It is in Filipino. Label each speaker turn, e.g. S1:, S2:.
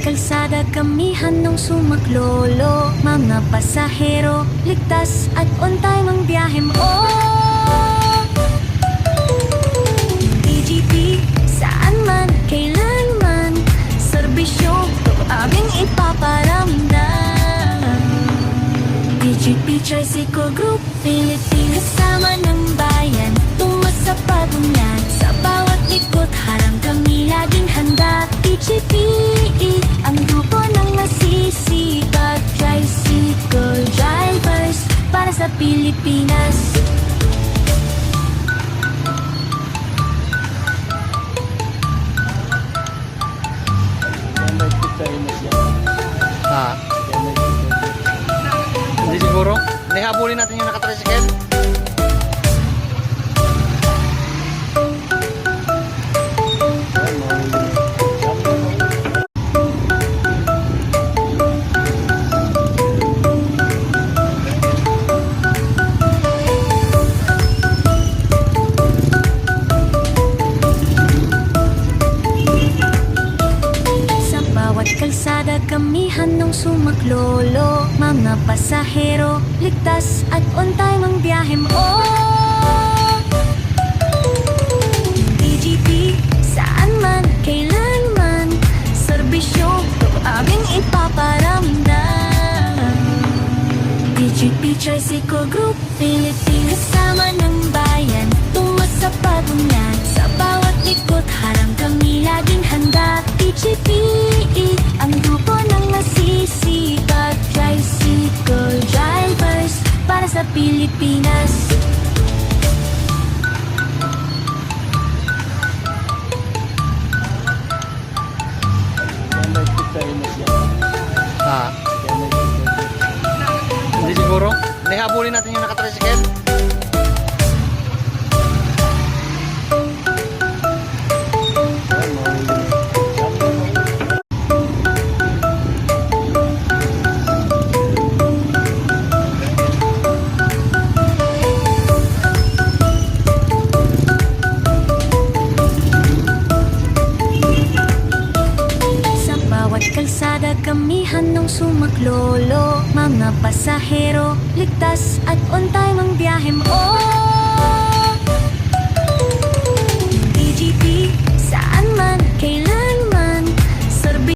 S1: kalsada kamihan nung sumaklolo. Mga pasahero, ligtas at on time ang biyahe mo. DGP, saan man, kailan man, serbisyo to aming ipaparamdam. DGP Tricycle Group, Pilipinas, kasama ng bayan, tumas sa pagunyan. Sa bawat ikot, harang kami laging handa. DGP, ang grupo ng nasisipag tricycle drivers para sa Pilipinas.
S2: Ha? Hindi siguro. Hindi, habulin natin yung nakatricycle.
S1: Kalsada kamihan nung sumaklolo. Mga pasahero, ligtas at on time ang biyahe mo. DGP, saan man, kailan man, serbisyo to aming ipaparamdam. DGP Tricycle Group, Pilipinas, kasama ng bayan, tumas sa pagunyan. Sa bawat ikot, harang kami laging handa. DGP, ang grupo ng nasisipag tricycle drivers para sa Pilipinas.
S2: Ha? Hindi siguro. Hindi, habulin natin yung nakatricycle.
S1: Kalsada kamihan nung sumaklolo. Mga pasahero, ligtas at on time ang biyahe mo.